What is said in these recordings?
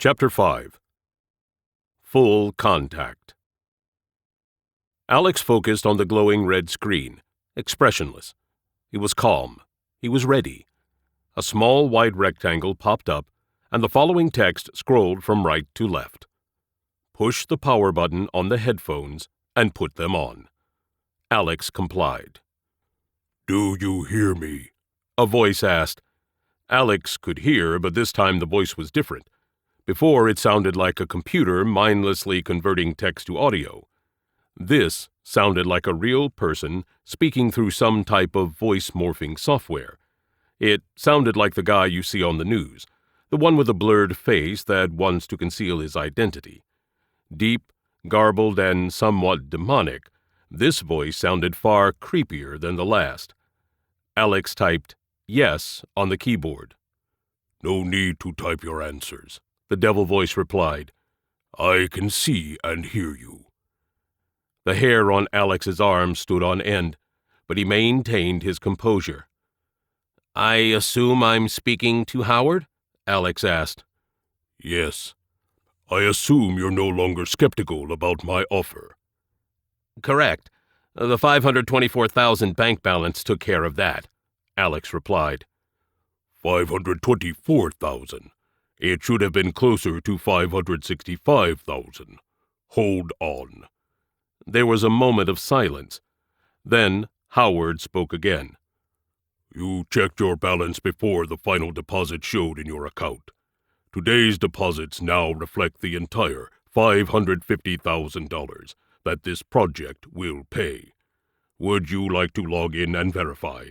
Chapter 5. Full Contact. Alex focused on the glowing red screen, expressionless. He was calm. He was ready. A small white rectangle popped up, and the following text scrolled from right to left. Push the power button on the headphones and put them on. Alex complied. "Do you hear me?" A voice asked. Alex could hear, but this time the voice was different. Before, it sounded like a computer mindlessly converting text to audio. This sounded like a real person speaking through some type of voice-morphing software. It sounded like the guy you see on the news, the one with a blurred face that wants to conceal his identity. Deep, garbled, and somewhat demonic, this voice sounded far creepier than the last. Alex typed "yes" on the keyboard. "No need to type your answers," the devil voice replied. "I can see and hear you." The hair on Alex's arm stood on end, but he maintained his composure. "I assume I'm speaking to Howard?" Alex asked. "Yes. I assume you're no longer skeptical about my offer." "Correct. The $524,000 bank balance took care of that," Alex replied. 524,000. It should have been closer to 565,000. Hold on." There was a moment of silence. Then Howard spoke again. "You checked your balance before the final deposit showed in your account. Today's deposits now reflect the entire $550,000 that this project will pay. Would you like to log in and verify?"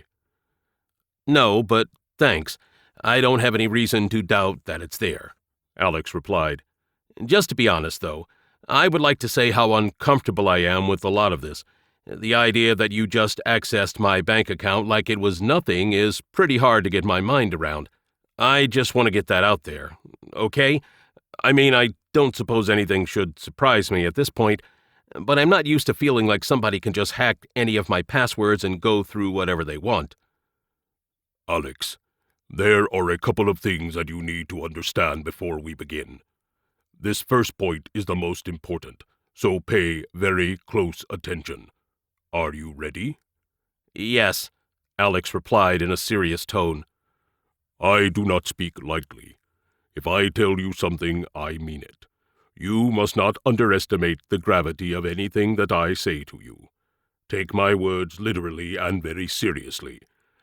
"No, but thanks. I don't have any reason to doubt that it's there," Alex replied. "Just to be honest, though, I would like to say how uncomfortable I am with a lot of this. The idea that you just accessed my bank account like it was nothing is pretty hard to get my mind around. I just want to get that out there, okay? I mean, I don't suppose anything should surprise me at this point, but I'm not used to feeling like somebody can just hack any of my passwords and go through whatever they want." "Alex, there are a couple of things that you need to understand before we begin. This first point is the most important, so pay very close attention. Are you ready?" "Yes," Alex replied in a serious tone. "I do not speak lightly. If I tell you something, I mean it. You must not underestimate the gravity of anything that I say to you. Take my words literally and very seriously,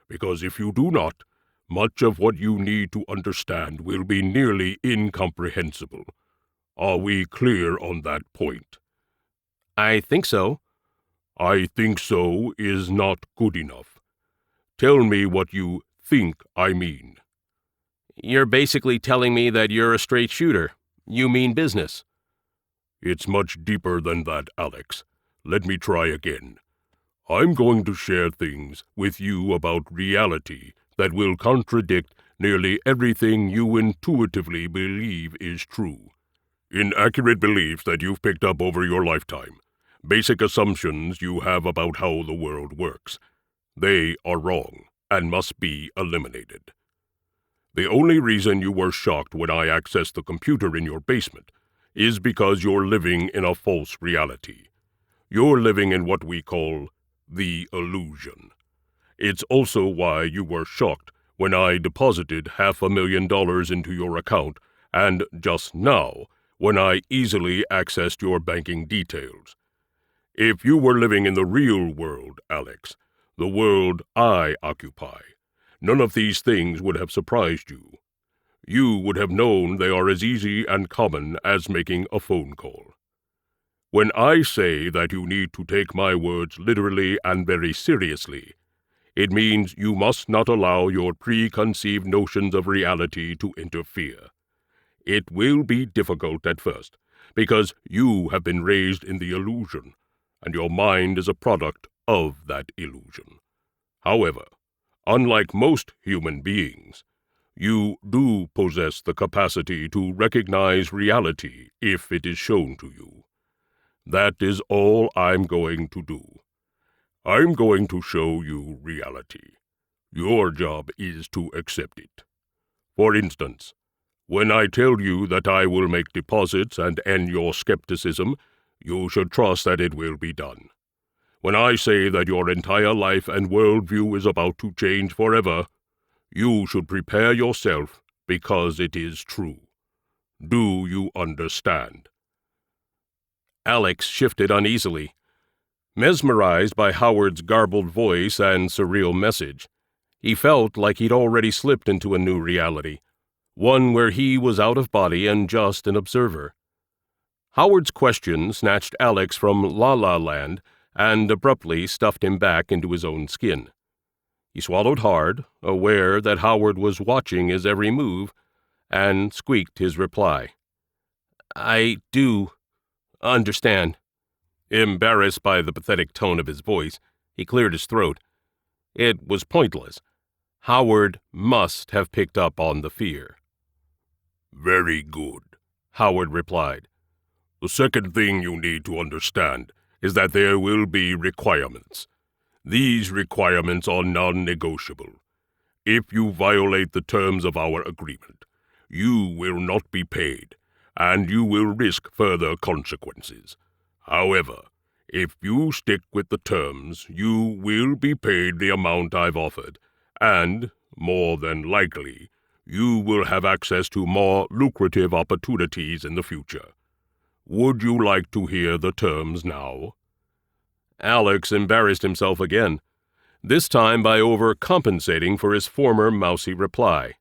because if you do not, much of what you need to understand will be nearly incomprehensible. Are we clear on that point?" "I think so." "I think so is not good enough. Tell me what you think I mean." "You're basically telling me that you're a straight shooter. You mean business." "It's much deeper than that, Alex. Let me try again. I'm going to share things with you about reality that will contradict nearly everything you intuitively believe is true. Inaccurate beliefs that you've picked up over your lifetime. Basic assumptions you have about how the world works. They are wrong and must be eliminated. The only reason you were shocked when I accessed the computer in your basement is because you're living in a false reality. You're living in what we call the illusion. It's also why you were shocked when I deposited $500,000 into your account, and just now, when I easily accessed your banking details. If you were living in the real world, Alex, the world I occupy, none of these things would have surprised you. You would have known they are as easy and common as making a phone call. When I say that you need to take my words literally and very seriously, it means you must not allow your preconceived notions of reality to interfere. It will be difficult at first, because you have been raised in the illusion, and your mind is a product of that illusion. However, unlike most human beings, you do possess the capacity to recognize reality if it is shown to you. That is all I'm going to do. I'm going to show you reality. Your job is to accept it. For instance, When I tell you that I will make deposits and end your skepticism, you should trust that it will be done. When I say that your entire life and worldview is about to change forever, you should prepare yourself because it is true. Do you understand?" Alex shifted uneasily, mesmerized by Howard's garbled voice and surreal message. He felt like he'd already slipped into a new reality, one where he was out of body and just an observer. Howard's question snatched Alex from la-la land and abruptly stuffed him back into his own skin. He swallowed hard, aware that Howard was watching his every move, and squeaked his reply. "I do understand." Embarrassed by the pathetic tone of his voice, he cleared his throat. It was pointless. Howard must have picked up on the fear. "Very good," Howard replied. "The second thing you need to understand is that there will be requirements. These requirements are non-negotiable. If you violate the terms of our agreement, you will not be paid, and you will risk further consequences. However, if you stick with the terms, you will be paid the amount I've offered, and, more than likely, you will have access to more lucrative opportunities in the future. Would you like to hear the terms now?" Alex embarrassed himself again, this time by overcompensating for his former mousy reply.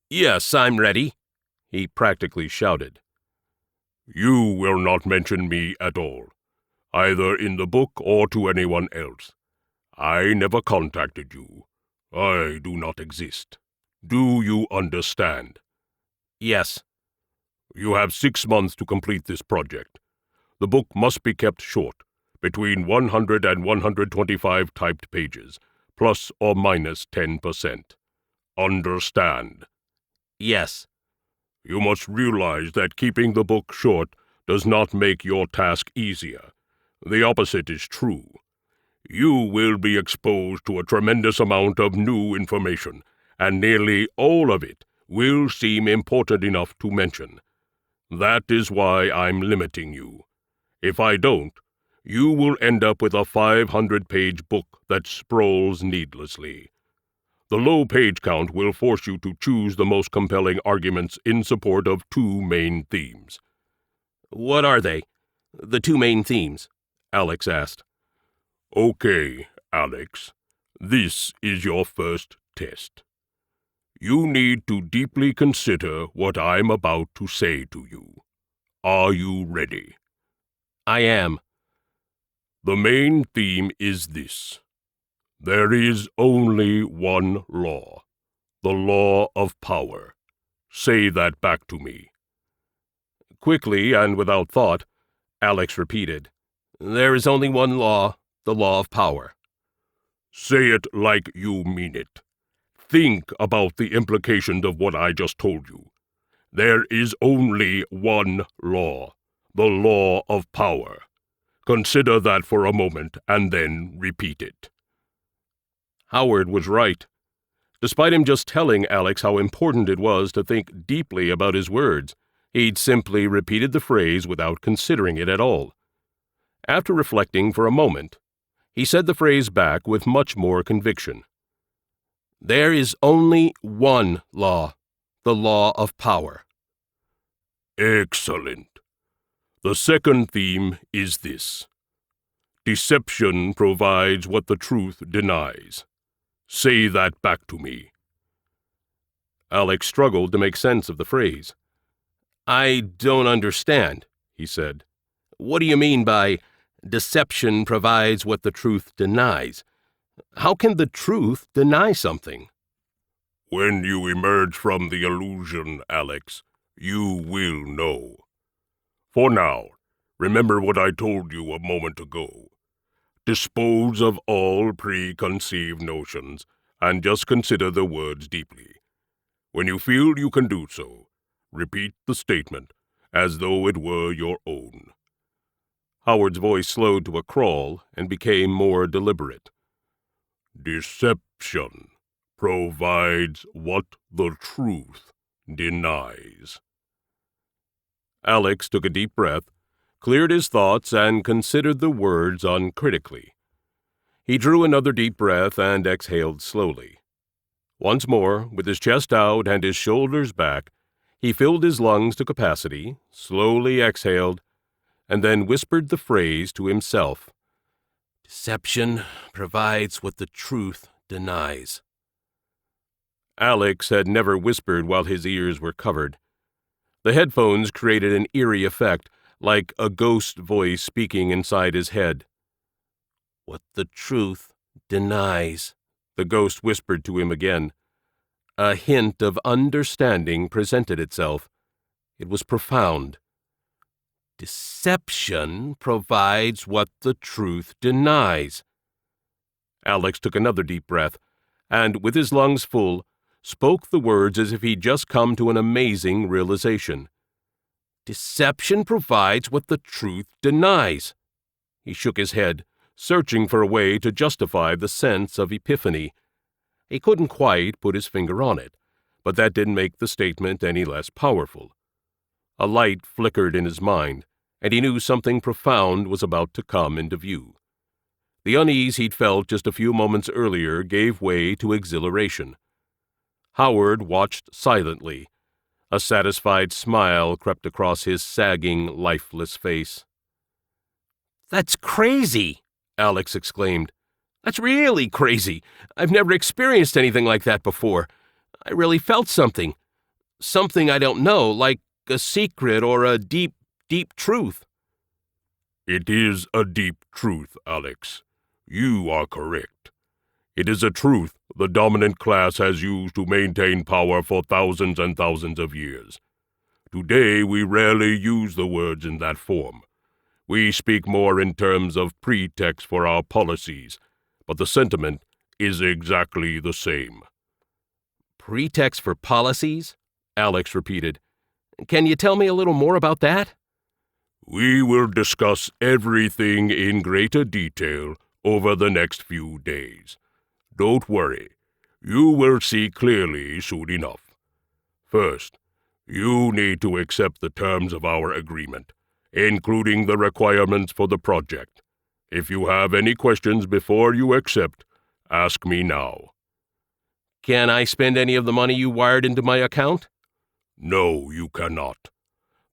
"Yes, I'm ready," he practically shouted. "You will not mention me at all, either in the book or to anyone else. I never contacted you. I do not exist. Do you understand?" "Yes." "You have 6 months to complete this project. The book must be kept short, between 100 and 125 typed pages, plus or minus 10%. Understand?" "Yes." "You must realize that keeping the book short does not make your task easier. The opposite is true. You will be exposed to a tremendous amount of new information, and nearly all of it will seem important enough to mention. That is why I'm limiting you. If I don't, you will end up with a 500-page book that sprawls needlessly. The low page count will force you to choose the most compelling arguments in support of 2 main themes." "What are they, the 2 main themes?" Alex asked. "Okay, Alex, this is your first test. You need to deeply consider what I'm about to say to you. Are you ready?" "I am." "The main theme is this. There is only one law, the law of power. Say that back to me." Quickly and without thought, Alex repeated, "There is only one law, the law of power." "Say it like you mean it. Think about the implications of what I just told you. There is only one law, the law of power. Consider that for a moment and then repeat it." Howard was right. Despite him just telling Alex how important it was to think deeply about his words, he'd simply repeated the phrase without considering it at all. After reflecting for a moment, he said the phrase back with much more conviction. "There is only one law, the law of power." "Excellent. The second theme is this. Deception provides what the truth denies. Say that back to me." Alex struggled to make sense of the phrase. "I don't understand," he said. "What do you mean by deception provides what the truth denies? How can the truth deny something?" "When you emerge from the illusion, Alex, you will know. For now, remember what I told you a moment ago. Dispose of all preconceived notions and just consider the words deeply. When you feel you can do so, repeat the statement as though it were your own." Howard's voice slowed to a crawl and became more deliberate. "Deception provides what the truth denies. Alex took a deep breath, cleared his thoughts, and considered the words uncritically. He drew another deep breath and exhaled slowly. Once more, with his chest out and his shoulders back, he filled his lungs to capacity, slowly exhaled, and then whispered the phrase to himself. Deception provides what the truth denies. Alex had never whispered while his ears were covered. The headphones created an eerie effect, like a ghost voice speaking inside his head. What the truth denies, the ghost whispered to him again. A hint of understanding presented itself. It was profound. Deception provides what the truth denies. Alex took another deep breath, and, with his lungs full, spoke the words as if he'd just come to an amazing realization. Deception provides what the truth denies. He shook his head, searching for a way to justify the sense of epiphany. He couldn't quite put his finger on it, but that didn't make the statement any less powerful. A light flickered in his mind, and he knew something profound was about to come into view. The unease he'd felt just a few moments earlier gave way to exhilaration. Howard watched silently. A satisfied smile crept across his sagging, lifeless face. "That's crazy!" Alex exclaimed. "That's really crazy. I've never experienced anything like that before. I really felt something. Something I don't know, like a secret or a deep, deep truth." It is a deep truth, Alex. You are correct. It is a truth the dominant class has used to maintain power for thousands and thousands of years. Today, we rarely use the words in that form. We speak more in terms of pretext for our policies, but the sentiment is exactly the same. Pretext for policies? Alex repeated. Can you tell me a little more about that? We will discuss everything in greater detail over the next few days. Don't worry, you will see clearly soon enough. First, you need to accept the terms of our agreement, including the requirements for the project. If you have any questions before you accept, ask me now. Can I spend any of the money you wired into my account? No, you cannot.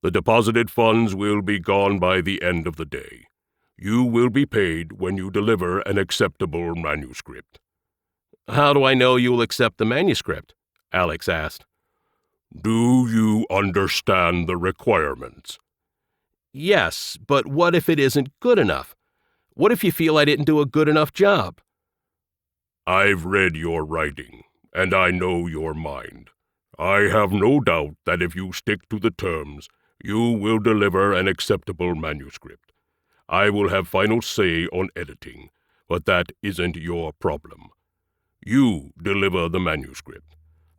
The deposited funds will be gone by the end of the day. You will be paid when you deliver an acceptable manuscript. How do I know you'll accept the manuscript? Alex asked. Do you understand the requirements? Yes, but what if it isn't good enough? What if you feel I didn't do a good enough job? I've read your writing, and I know your mind. I have no doubt that if you stick to the terms, you will deliver an acceptable manuscript. I will have final say on editing, but that isn't your problem. You deliver the manuscript.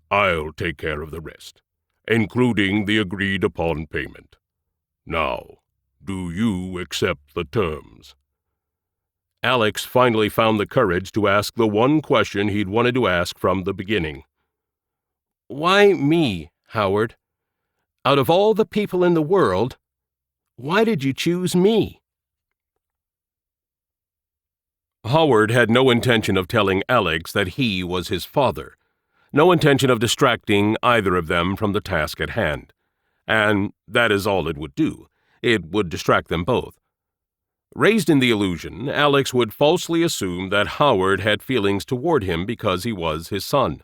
I'll take care of the rest, including the agreed-upon payment. Now, do you accept the terms? Alex finally found the courage to ask the one question he'd wanted to ask from the beginning. Why me, Howard? Out of all the people in the world, why did you choose me? Howard had no intention of telling Alex that he was his father, no intention of distracting either of them from the task at hand. And that is all it would do. It would distract them both. Raised in the illusion, Alex would falsely assume that Howard had feelings toward him because he was his son.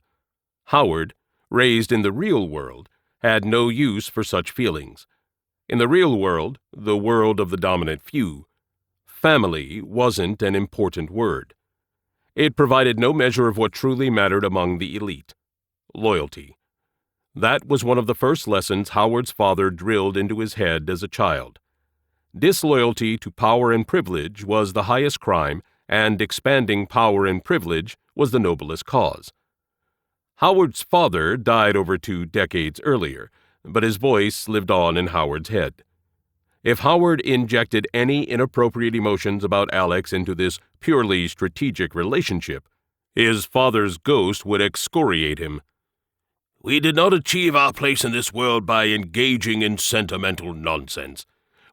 Howard, raised in the real world, had no use for such feelings. In the real world, the world of the dominant few, family wasn't an important word. It provided no measure of what truly mattered among the elite: loyalty. That was one of the first lessons Howard's father drilled into his head as a child. Disloyalty to power and privilege was the highest crime, and expanding power and privilege was the noblest cause. Howard's father died over 2 decades earlier, but his voice lived on in Howard's head. If Howard injected any inappropriate emotions about Alex into this purely strategic relationship, his father's ghost would excoriate him. We did not achieve our place in this world by engaging in sentimental nonsense.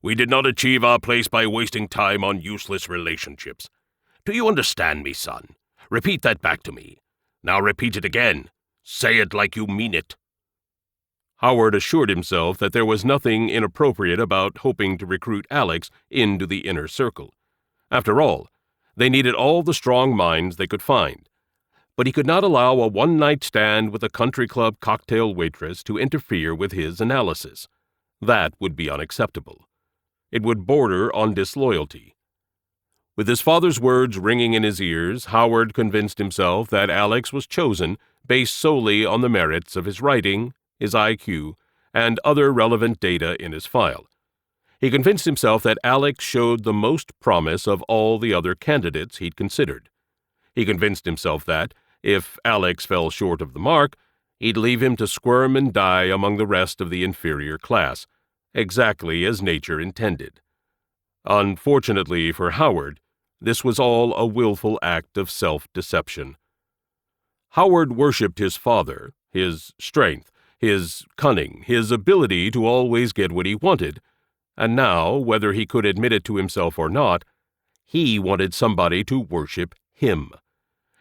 We did not achieve our place by wasting time on useless relationships. Do you understand me, son? Repeat that back to me. Now repeat it again. Say it like you mean it." Howard assured himself that there was nothing inappropriate about hoping to recruit Alex into the inner circle. After all, they needed all the strong minds they could find. But he could not allow a one-night stand with a country club cocktail waitress to interfere with his analysis. That would be unacceptable. It would border on disloyalty. With his father's words ringing in his ears, Howard convinced himself that Alex was chosen based solely on the merits of his writing, his IQ, and other relevant data in his file. He convinced himself that Alex showed the most promise of all the other candidates he'd considered. He convinced himself that, if Alex fell short of the mark, he'd leave him to squirm and die among the rest of the inferior class, exactly as nature intended. Unfortunately for Howard, this was all a willful act of self-deception. Howard worshipped his father, his strength, his cunning, his ability to always get what he wanted, and now, whether he could admit it to himself or not, he wanted somebody to worship him.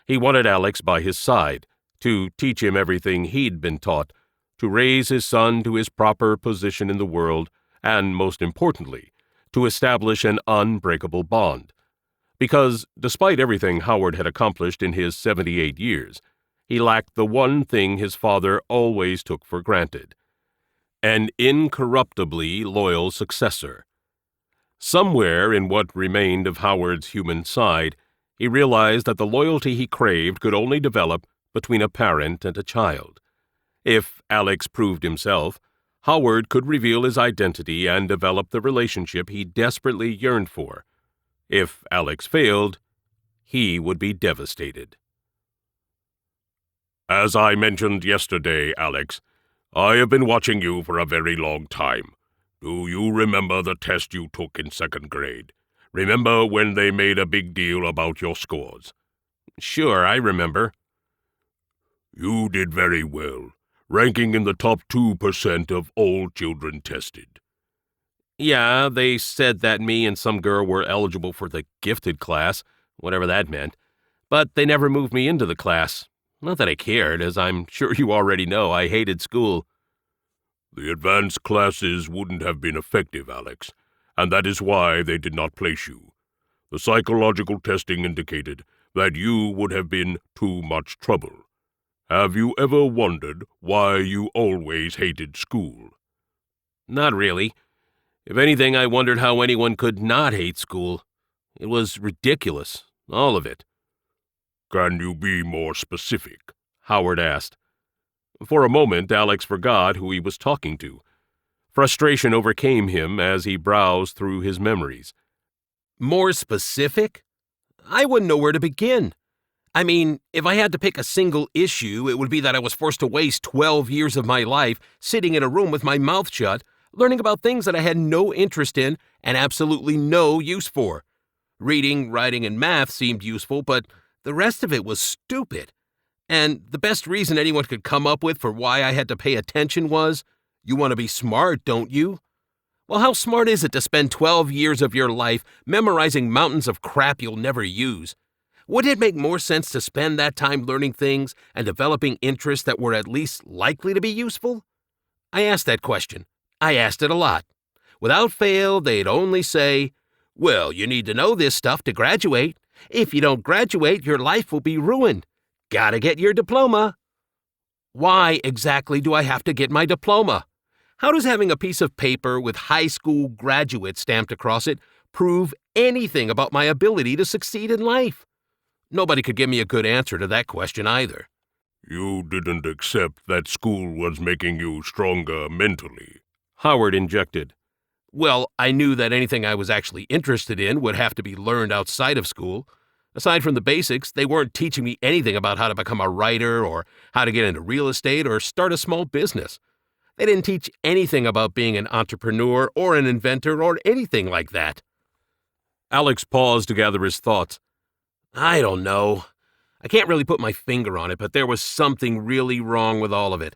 He wanted Alex by his side, to teach him everything he'd been taught, to raise his son to his proper position in the world, and, most importantly, to establish an unbreakable bond. Because, despite everything Howard had accomplished in his 78 years, he lacked the one thing his father always took for granted: an incorruptibly loyal successor. Somewhere in what remained of Howard's human side, he realized that the loyalty he craved could only develop between a parent and a child. If Alex proved himself, Howard could reveal his identity and develop the relationship he desperately yearned for. If Alex failed, he would be devastated. "As I mentioned yesterday, Alex, I have been watching you for a very long time. Do you remember the test you took in second grade? Remember when they made a big deal about your scores?" "Sure, I remember." "You did very well, ranking in the top 2% of all children tested." "Yeah, they said that me and some girl were eligible for the gifted class, whatever that meant. But they never moved me into the class. Not that I cared, as I'm sure you already know, I hated school." "The advanced classes wouldn't have been effective, Alex, and that is why they did not place you. The psychological testing indicated that you would have been too much trouble. Have you ever wondered why you always hated school?" "Not really. If anything, I wondered how anyone could not hate school. It was ridiculous, all of it." "Can you be more specific?" Howard asked. For a moment, Alex forgot who he was talking to. Frustration overcame him as he browsed through his memories. More specific? I wouldn't know where to begin. I mean, if I had to pick a single issue, it would be that I was forced to waste 12 years of my life sitting in a room with my mouth shut, learning about things that I had no interest in and absolutely no use for. Reading, writing, and math seemed useful, but the rest of it was stupid. And the best reason anyone could come up with for why I had to pay attention was, "You want to be smart, don't you?" Well, how smart is it to spend 12 years of your life memorizing mountains of crap you'll never use? Wouldn't it make more sense to spend that time learning things and developing interests that were at least likely to be useful? I asked that question. I asked it a lot. Without fail, they'd only say, "Well, you need to know this stuff to graduate. If you don't graduate, your life will be ruined. Gotta get your diploma." Why exactly do I have to get my diploma? How does having a piece of paper with high school graduate stamped across it prove anything about my ability to succeed in life? Nobody could give me a good answer to that question either. "You didn't accept that school was making you stronger mentally," Howard injected. Well, I knew that anything I was actually interested in would have to be learned outside of school. Aside from the basics, they weren't teaching me anything about how to become a writer or how to get into real estate or start a small business. They didn't teach anything about being an entrepreneur or an inventor or anything like that. Alex paused to gather his thoughts. I don't know. I can't really put my finger on it, but there was something really wrong with all of it.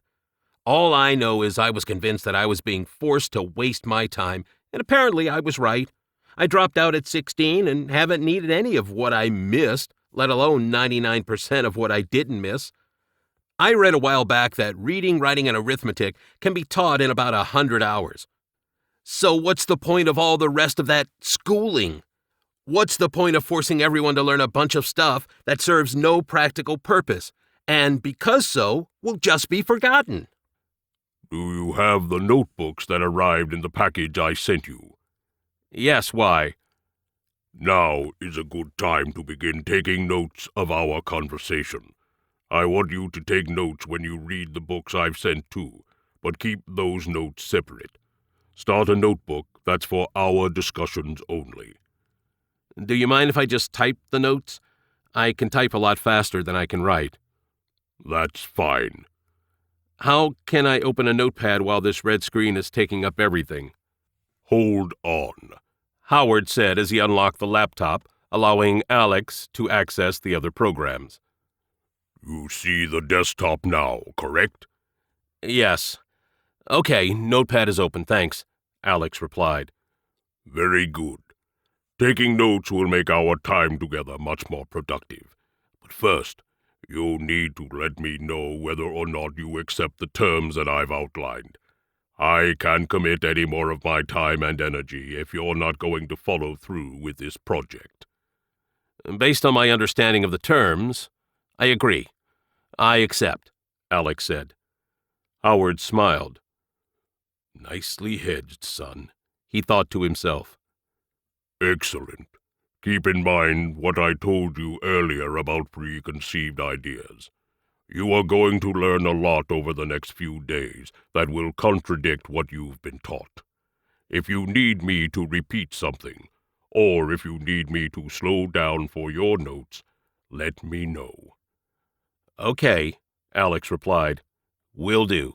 All I know is I was convinced that I was being forced to waste my time, and apparently I was right. I dropped out at 16 and haven't needed any of what I missed, let alone 99% of what I didn't miss. I read a while back that reading, writing, and arithmetic can be taught in about 100 hours. So what's the point of all the rest of that schooling? What's the point of forcing everyone to learn a bunch of stuff that serves no practical purpose, and because so, will just be forgotten? Do you have the notebooks that arrived in the package I sent you? Yes, why? Now is a good time to begin taking notes of our conversation. I want you to take notes when you read the books I've sent too, but keep those notes separate. Start a notebook that's for our discussions only. Do you mind if I just type the notes? I can type a lot faster than I can write. That's fine. How can I open a notepad while this red screen is taking up everything? Hold on, Howard said as he unlocked the laptop, allowing Alex to access the other programs. You see the desktop now, correct? Yes. Okay, notepad is open, thanks, Alex replied. Very good. Taking notes will make our time together much more productive. But first, you'll need to let me know whether or not you accept the terms that I've outlined. I can't commit any more of my time and energy if you're not going to follow through with this project. Based on my understanding of the terms, I agree. I accept, Alex said. Howard smiled. Nicely hedged, son, he thought to himself. Excellent. Keep in mind what I told you earlier about preconceived ideas. You are going to learn a lot over the next few days that will contradict what you've been taught. If you need me to repeat something, or if you need me to slow down for your notes, let me know. Okay, Alex replied. Will do.